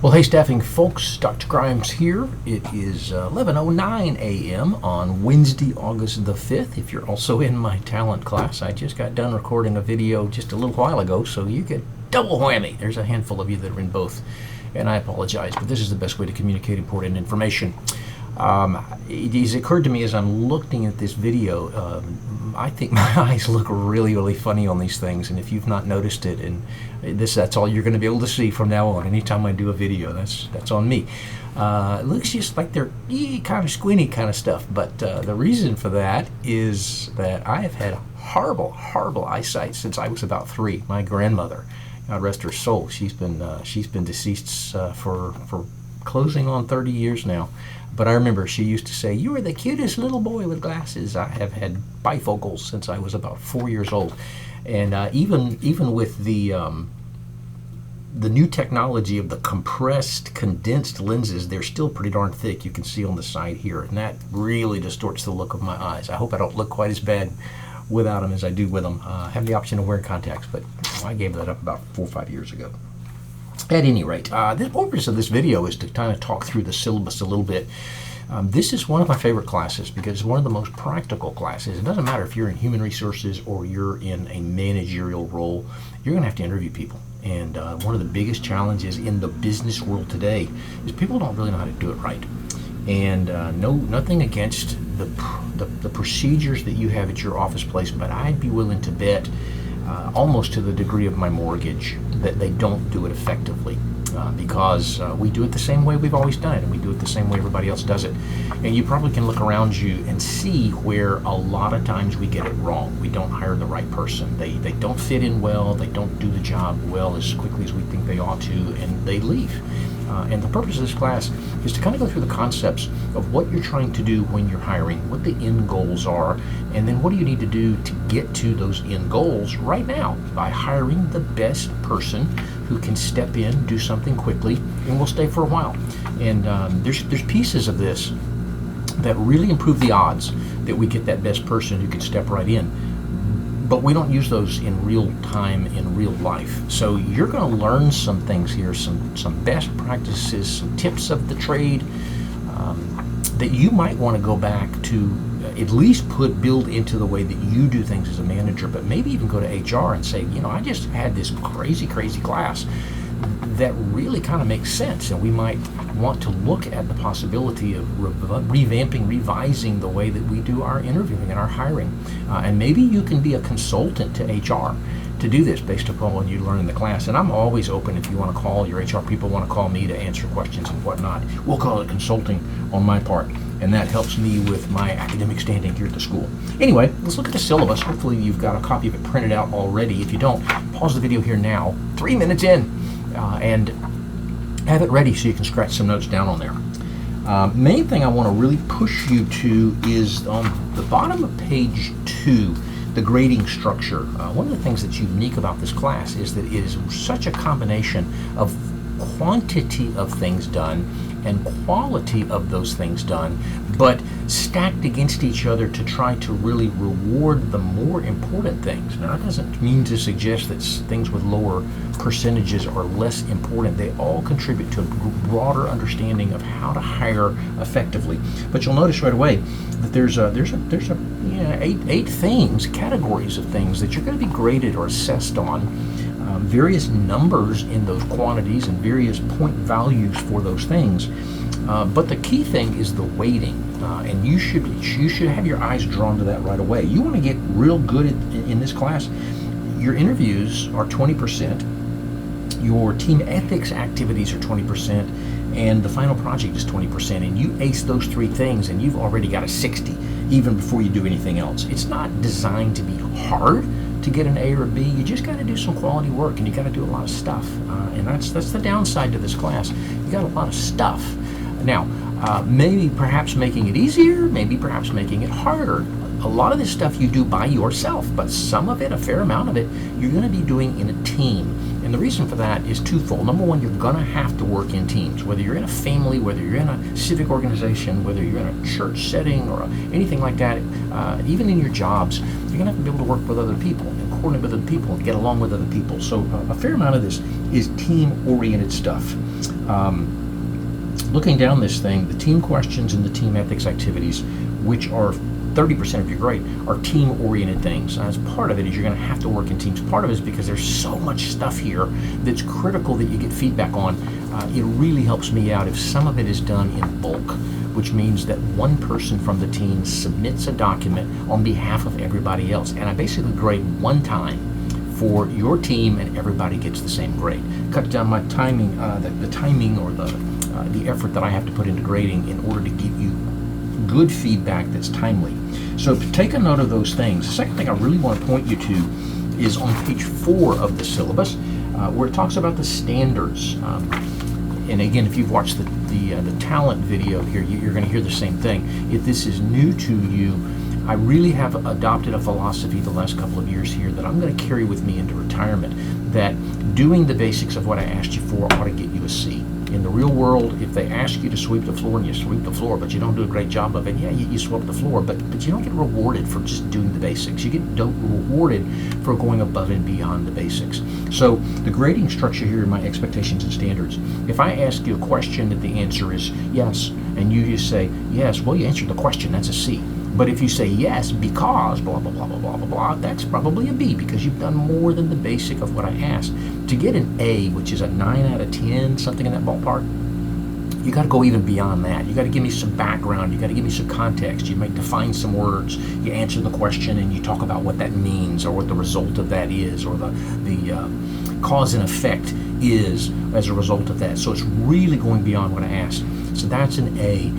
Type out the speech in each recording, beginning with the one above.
Well, hey, staffing folks, Dr. Grimes here. It is 11:09 a.m. on Wednesday, August the 5th. If you're also in my talent class, I just got done recording a video just a little while ago, so you get double whammy. There's a handful of you that are in both, and I apologize, but this is the best way to communicate important information. It has occurred to me as I'm looking at this video, I think my eyes look really, really funny on these things, and if you've not noticed it, and that's all you're going to be able to see from now on. Anytime I do a video, that's on me. It looks just like they're kind of squinty kind of stuff, but the reason for that is that I have had horrible eyesight since I was about 3. My grandmother, God rest her soul, she's been deceased for closing on 30 years now. But I remember she used to say, "You are the cutest little boy with glasses." I have had bifocals since I was about 4 years old, and even with the new technology of the condensed lenses, they're still pretty darn thick. You can see on the side here, and that really distorts the look of my eyes. I hope I don't look quite as bad without them as I do with them. I have the option of wearing contacts, but I gave that up about 4 or 5 years ago. At any rate, the purpose of this video is to kind of talk through the syllabus a little bit. This is one of my favorite classes because it's one of the most practical classes. It doesn't matter if you're in human resources or you're in a managerial role, you're going to have to interview people. And one of the biggest challenges in the business world today is people don't really know how to do it right. And nothing against the procedures that you have at your office place, but I'd be willing to bet almost to the degree of my mortgage that they don't do it effectively because we do it the same way we've always done it, and we do it the same way everybody else does it. And you probably can look around you and see where a lot of times we get it wrong. We don't hire the right person. They don't fit in well. They don't do the job well as quickly as we think they ought to, and they leave. And the purpose of this class is to kind of go through the concepts of what you're trying to do when you're hiring, what the end goals are, and then what do you need to do to get to those end goals right now by hiring the best person who can step in, do something quickly, and will stay for a while. And there's pieces of this that really improve the odds that we get that best person who can step right in. But we don't use those in real time, in real life. So you're going to learn some things here, some best practices, some tips of the trade that you might want to go back to at least build into the way that you do things as a manager, but maybe even go to HR and say, I just had this crazy class that really kind of makes sense, and we might want to look at the possibility of revising the way that we do our interviewing and our hiring. And maybe you can be a consultant to HR to do this based upon what you learn in the class. And I'm always open if you want to call, your HR people want to call me to answer questions and whatnot. We'll call it consulting on my part, and that helps me with my academic standing here at the school. Anyway, let's look at the syllabus. Hopefully you've got a copy of it printed out already. If you don't, pause the video here now, 3 minutes in, and have it ready so you can scratch some notes down on there. Main thing I want to really push you to is on the bottom of page 2, the grading structure. One of the things that's unique about this class is that it is such a combination of quantity of things done and quality of those things done, but stacked against each other to try to really reward the more important things. Now, that doesn't mean to suggest that things with lower percentages are less important. They all contribute to a broader understanding of how to hire effectively. But you'll notice right away that there's eight things, categories of things that you're going to be graded or assessed on. Various numbers in those quantities and various point values for those things. But the key thing is the weighting, and you should have your eyes drawn to that right away. You want to get real good in this class. Your interviews are 20%, your team ethics activities are 20%, and the final project is 20%, and you ace those 3 things and you've already got a 60 even before you do anything else. It's not designed to be hard to get an A or a B. You just got to do some quality work, and you got to do a lot of stuff, and that's the downside to this class. You got a lot of stuff. Now, maybe perhaps making it easier, maybe perhaps making it harder. A lot of this stuff you do by yourself, but some of it, a fair amount of it, you're going to be doing in a team. And the reason for that is twofold. Number one, you're going to have to work in teams, whether you're in a family, whether you're in a civic organization, whether you're in a church setting or anything like that. Even in your jobs, you're going to have to be able to work with other people. And coordinate with other people and get along with other people. So a fair amount of this is team-oriented stuff. Looking down this thing, the team questions and the team ethics activities, which are 30% of your grade, are team-oriented things. As part of it is you're going to have to work in teams. Part of it is because there's so much stuff here that's critical that you get feedback on. It really helps me out if some of it is done in bulk, which means that one person from the team submits a document on behalf of everybody else. And I basically grade one time for your team, and everybody gets the same grade. Cut down my timing, the timing or the effort that I have to put into grading in order to give you good feedback that's timely. So take a note of those things. The second thing I really want to point you to is on page 4 of the syllabus, where it talks about the standards. And again, if you've watched the talent video here, you're going to hear the same thing. If this is new to you, I really have adopted a philosophy the last couple of years here that I'm going to carry with me into retirement, that doing the basics of what I asked you for ought to get you a C. In the real world, if they ask you to sweep the floor and you sweep the floor, but you don't do a great job of it, yeah, you sweep the floor, but you don't get rewarded for just doing the basics. You get rewarded for going above and beyond the basics. So the grading structure here in my expectations and standards, if I ask you a question that the answer is yes, and you just say yes, well, you answered the question, that's a C. But if you say yes because blah, blah, blah, blah, blah, blah, blah, that's probably a B because you've done more than the basic of what I asked. To get an A, which is a 9 out of 10, something in that ballpark, you got to go even beyond that. You got to give me some background. You got to give me some context. You might define some words. You answer the question and you talk about what that means or what the result of that is or the cause and effect is as a result of that. So it's really going beyond what I asked. So that's an A.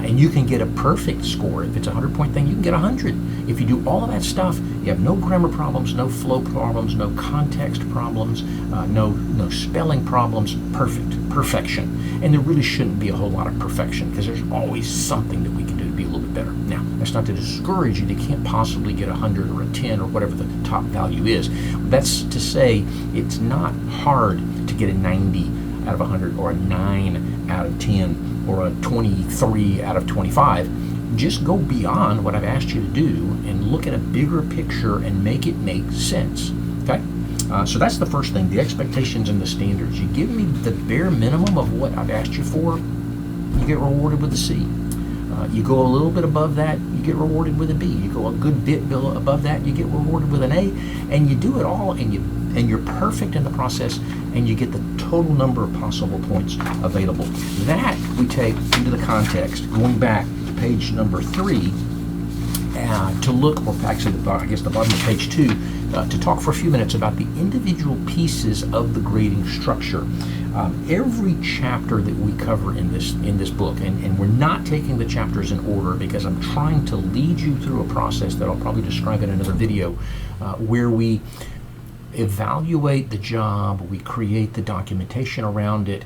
And you can get a perfect score. If it's a 100-point thing, you can get 100. If you do all of that stuff, you have no grammar problems, no flow problems, no context problems, no spelling problems. Perfection. And there really shouldn't be a whole lot of perfection because there's always something that we can do to be a little bit better. Now, that's not to discourage you. They can't possibly get 100 or a 10 or whatever the top value is. That's to say it's not hard to get a 90 out of 100 or a 9 out of 10 or a 23 out of 25. Just go beyond what I've asked you to do and look at a bigger picture and make it make sense. Okay? So that's the first thing, the expectations and the standards. You give me the bare minimum of what I've asked you for, you get rewarded with a C. You go a little bit above that, you get rewarded with a B. You go a good bit above that, you get rewarded with an A. And you do it all, and you're perfect in the process, and you get the total number of possible points available. That we take into the context, going back to page number 3, to look, or actually, I guess the bottom of page 2, to talk for a few minutes about the individual pieces of the grading structure. Every chapter that we cover in this book, and we're not taking the chapters in order because I'm trying to lead you through a process that I'll probably describe in another video, where we evaluate the job, we create the documentation around it,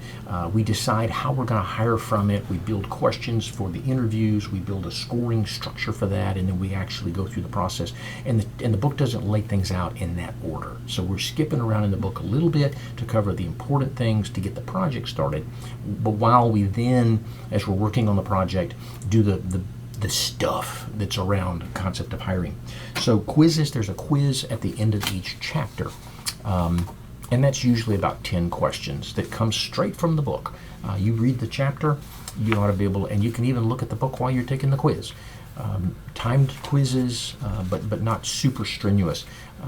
we decide how we're going to hire from it, we build questions for the interviews, we build a scoring structure for that, and then we actually go through the process. And the book doesn't lay things out in that order. So we're skipping around in the book a little bit to cover the important things to get the project started. But while we then, as we're working on the project, do the stuff that's around the concept of hiring. So quizzes, there's a quiz at the end of each chapter. And that's usually about 10 questions that come straight from the book. You read the chapter, you ought to be able, and you can even look at the book while you're taking the quiz. Timed quizzes, but not super strenuous.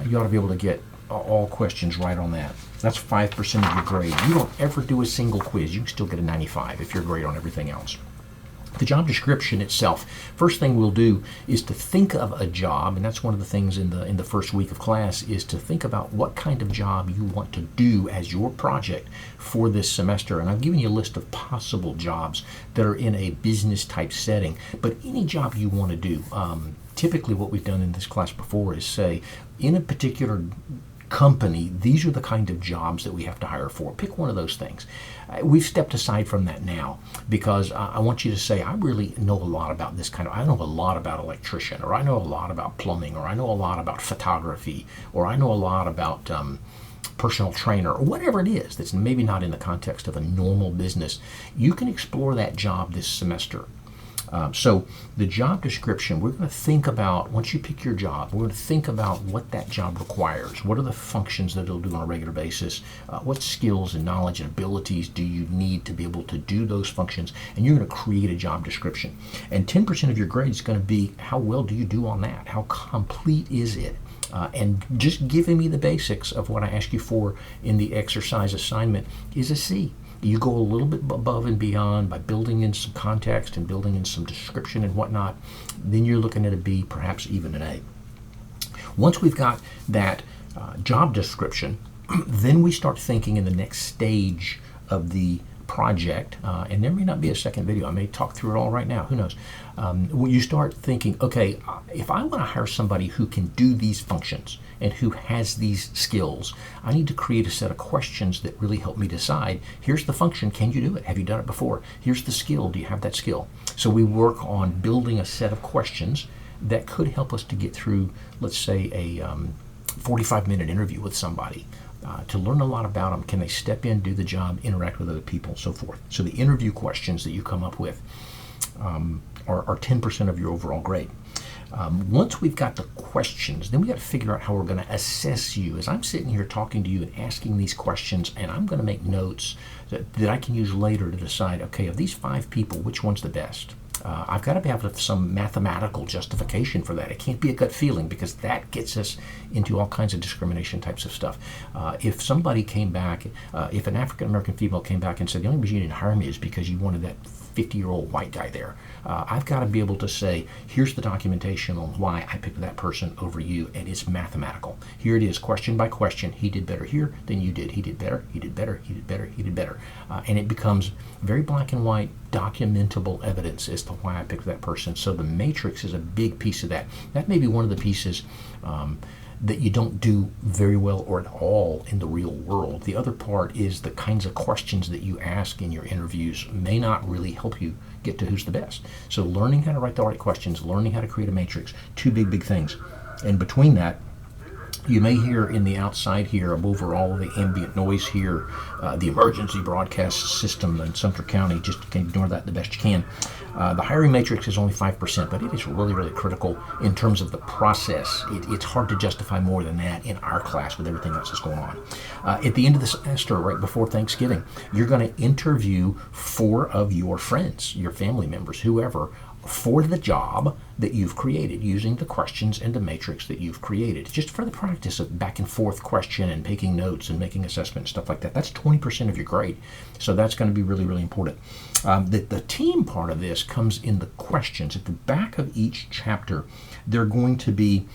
You ought to be able to get all questions right on that. That's 5% of your grade. You don't ever do a single quiz, you can still get a 95 if you're great on everything else. The job description itself, first thing we'll do is to think of a job, and that's one of the things in the first week of class, is to think about what kind of job you want to do as your project for this semester. And I've given you a list of possible jobs that are in a business type setting, but any job you want to do. Typically what we've done in this class before is say, in a particular company, these are the kind of jobs that we have to hire for. Pick one of those things. We've stepped aside from that now because I want you to say, I really know a lot about this kind of, I know a lot about electrician, or I know a lot about plumbing, or I know a lot about photography, or I know a lot about personal trainer, or whatever it is that's maybe not in the context of a normal business. You can explore that job this semester. So the job description, we're going to think about, once you pick your job, we're going to think about what that job requires. What are the functions that it'll do on a regular basis? What skills and knowledge and abilities do you need to be able to do those functions? And you're going to create a job description. And 10% of your grade is going to be how well do you do on that? How complete is it? And just giving me the basics of what I ask you for in the exercise assignment is a C. You go a little bit above and beyond by building in some context and building in some description and whatnot, then you're looking at a B, perhaps even an A. Once we've got that job description, then we start thinking in the next stage of the project, and there may not be a second video. I may talk through it all right now. Who knows? When you start thinking, okay, if I want to hire somebody who can do these functions and who has these skills, I need to create a set of questions that really help me decide, here's the function, can you do it? Have you done it before? Here's the skill, do you have that skill? So we work on building a set of questions that could help us to get through, let's say, a 45-minute interview with somebody. To learn a lot about them. Can they step in, do the job, interact with other people, so forth. So the interview questions that you come up with are 10% of your overall grade. Once we've got the questions, then we got to figure out how we're going to assess you. As I'm sitting here talking to you and asking these questions, and I'm going to make notes that I can use later to decide, okay, of these 5 people, which one's the best? I've got to have some mathematical justification for that. It can't be a gut feeling, because that gets us into all kinds of discrimination types of stuff. If somebody came back, if an African-American female came back and said, the only reason you didn't hire me is because you wanted that 50-year-old white guy there, I've got to be able to say, here's the documentation on why I picked that person over you, and it's mathematical. Here it is, question by question. He did better here than you did. He did better, he did better, he did better, he did better. And it becomes very black and white, documentable evidence as to why I picked that person. So the matrix is a big piece of that. That may be one of the pieces that you don't do very well or at all in the real world. The other part is the kinds of questions that you ask in your interviews may not really help you get to who's the best. So learning how to write the right questions, learning how to create a matrix, 2 big things. And between that, you may hear in the outside here, over all of the ambient noise here, the emergency broadcast system in Sumter County. Just ignore that the best you can. The hiring matrix is only 5%, but it is really critical in terms of the process. It's hard to justify more than that in our class with everything else that's going on. At the end of the semester, right before Thanksgiving, you're going to interview 4 of your friends, your family members, whoever, for the job that you've created using the questions and the matrix that you've created, just for the practice of back and forth question and taking notes and making assessment and stuff like that. That's 20% of your grade. So that's going to be really important. The team part of this comes in the questions. At the back of each chapter, they're going to be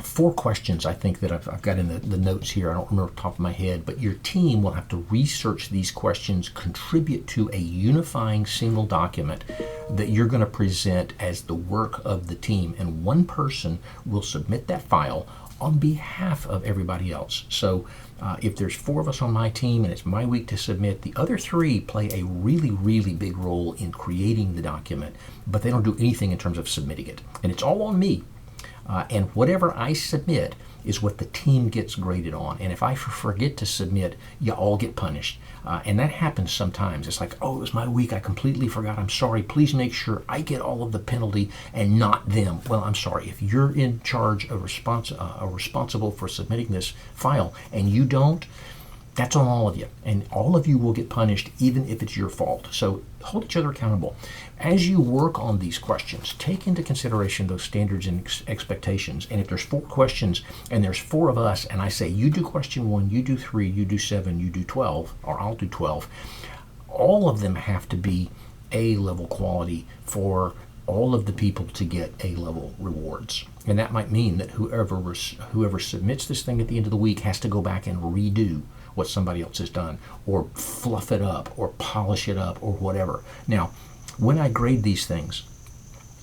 4 questions, I think, that I've got in the notes here. I don't remember off the top of my head, but your team will have to research these questions, contribute to a unifying single document that you're going to present as the work of the team. And one person will submit that file on behalf of everybody else. So if there's 4 of us on my team and it's my week to submit, the other 3 play a really big role in creating the document, but they don't do anything in terms of submitting it. And it's all on me. And whatever I submit is what the team gets graded on. And if I forget to submit, you all get punished. And that happens sometimes. It's like, oh, it was my week. I completely forgot. I'm sorry. Please make sure I get all of the penalty and not them. Well, I'm sorry. If you're in charge of responsible for submitting this file and you don't, that's on all of you. And all of you will get punished even if it's your fault. So hold each other accountable. As you work on these questions, take into consideration those standards and expectations. And if there's 4 questions and there's 4 of us, and I say, you do question 1, you do 3, you do 7, you do 12, or I'll do 12, all of them have to be A-level quality for all of the people to get A-level rewards. And that might mean that whoever submits this thing at the end of the week has to go back and redo what somebody else has done, or fluff it up, or polish it up, or whatever. Now, when I grade these things,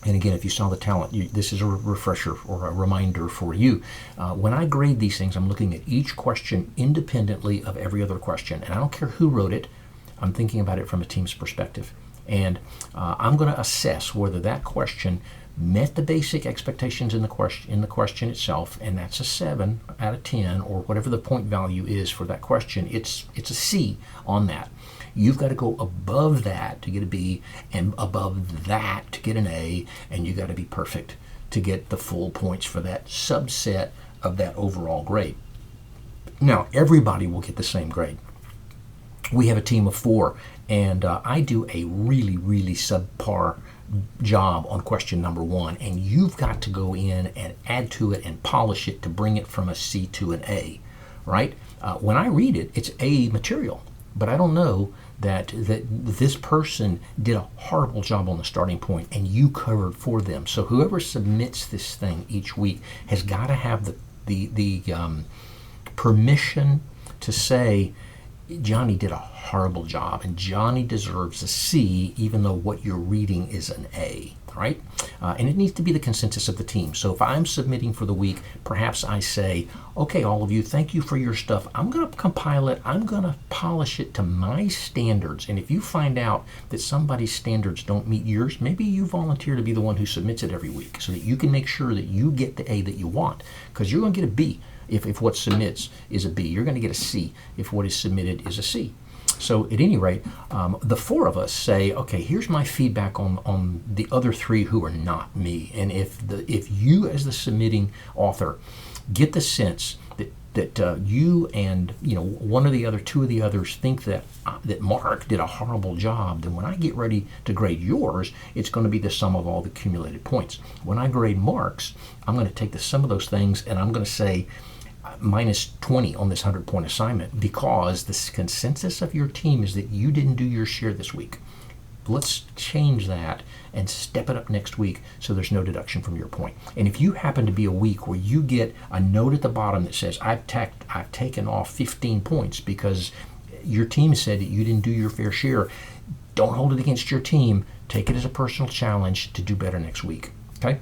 and again, if you saw the talent, this is a refresher or a reminder for you. When I grade these things, I'm looking at each question independently of every other question. And I don't care who wrote it, I'm thinking about it from a team's perspective. And I'm going to assess whether that question met the basic expectations in the question itself, and that's a 7 out of 10, or whatever the point value is for that question. It's a C on that. You've got to go above that to get a B, and above that to get an A, and you got to be perfect to get the full points for that subset of that overall grade. Now, everybody will get the same grade. We have a team of 4, and I do a really, really subpar job on question number 1, and you've got to go in and add to it and polish it to bring it from a C to an A, right? When I read it, it's A material, but I don't know that this person did a horrible job on the starting point and you covered for them. So whoever submits this thing each week has got to have the permission to say, Johnny did a horrible job and Johnny deserves a C, even though what you're reading is an A, right? And it needs to be the consensus of the team. So if I'm submitting for the week, perhaps I say, okay, all of you, thank you for your stuff. I'm going to compile it. I'm going to polish it to my standards. And if you find out that somebody's standards don't meet yours, maybe you volunteer to be the one who submits it every week so that you can make sure that you get the A that you want, because you're going to get a B. If what submits is a B, you're going to get a C if what is submitted is a C. So at any rate, the 4 of us say, okay, here's my feedback on the other 3 who are not me. And if you as the submitting author get the sense that you and one of the other 2 of the others think that Mark did a horrible job, then when I get ready to grade yours, it's going to be the sum of all the accumulated points. When I grade Mark's, I'm going to take the sum of those things and I'm going to say minus 20 on this 100-point assignment, because the consensus of your team is that you didn't do your share this week. Let's change that and step it up next week so there's no deduction from your point. And if you happen to be a week where you get a note at the bottom that says, I've taken off 15 points because your team said that you didn't do your fair share, don't hold it against your team. Take it as a personal challenge to do better next week. Okay?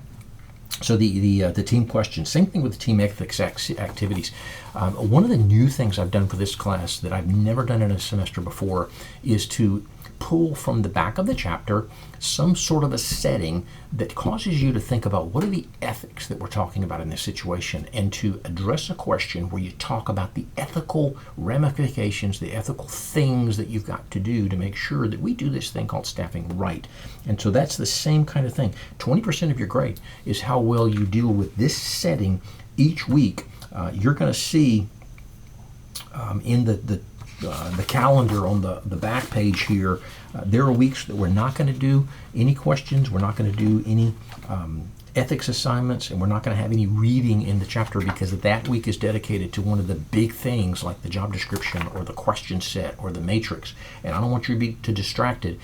So the team question, same thing with the team ethics activities. One of the new things I've done for this class that I've never done in a semester before is to pull from the back of the chapter some sort of a setting that causes you to think about what are the ethics that we're talking about in this situation, and to address a question where you talk about the ethical ramifications, the ethical things that you've got to do to make sure that we do this thing called staffing right. And so that's the same kind of thing. 20% of your grade is how well you deal with this setting each week. You're going to see in the calendar on the back page here, there are weeks that we're not going to do any questions, we're not going to do any ethics assignments, and we're not going to have any reading in the chapter, because that week is dedicated to one of the big things like the job description or the question set or the matrix. And I don't want you to be too distracted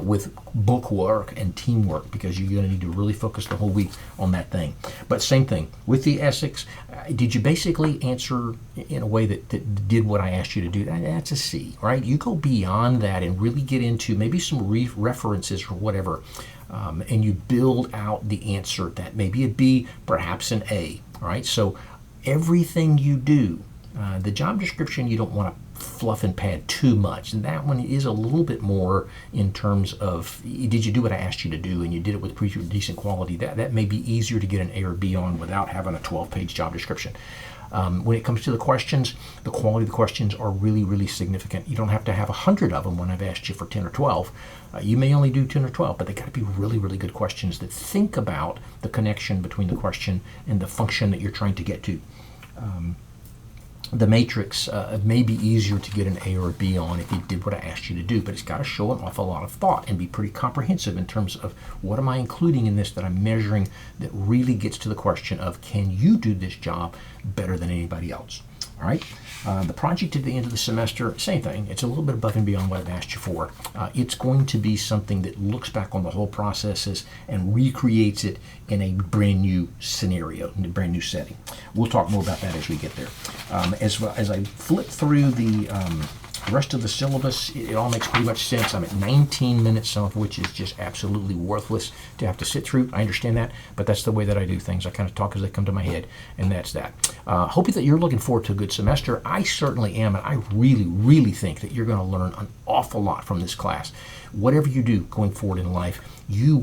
with book work and teamwork, because you're going to need to really focus the whole week on that thing. But same thing with the ethics. Did you basically answer in a way that did what I asked you to do? That's a C, right? You go beyond that and really get into maybe some references or whatever, and you build out the answer that may be a B, perhaps an A, all right? So everything you do, the job description, you don't want to fluff and pad too much. And that one is a little bit more in terms of, did you do what I asked you to do, and you did it with pretty decent quality. That may be easier to get an A or B on without having a 12-page job description. When it comes to the questions, the quality of the questions are really, really significant. You don't have to have 100 of them when I've asked you for 10 or 12. You may only do 10 or 12, but they got to be really, really good questions that think about the connection between the question and the function that you're trying to get to. The matrix may be easier to get an A or a B on if you did what I asked you to do, but it's got to show an awful lot of thought and be pretty comprehensive in terms of what am I including in this that I'm measuring that really gets to the question of, can you do this job better than anybody else? All right. The project at the end of the semester, same thing. It's a little bit above and beyond what I've asked you for. It's going to be something that looks back on the whole processes and recreates it in a brand new scenario, in a brand new setting. We'll talk more about that as we get there. As I flip through the rest of the syllabus, it all makes pretty much sense. I'm at 19 minutes, some of which is just absolutely worthless to have to sit through. I understand that, but that's the way that I do things. I kind of talk as they come to my head, and that's that. Hope that you're looking forward to a good semester. I certainly am, and I really, really think that you're going to learn an awful lot from this class. Whatever you do going forward in life,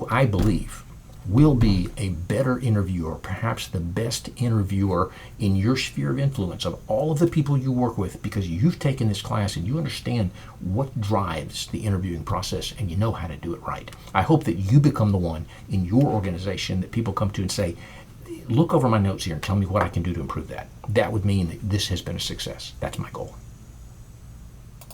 I believe, will be a better interviewer, perhaps the best interviewer in your sphere of influence of all of the people you work with, because you've taken this class and you understand what drives the interviewing process and you know how to do it right. I hope that you become the one in your organization that people come to and say, look over my notes here and tell me what I can do to improve that. That would mean that this has been a success. That's my goal.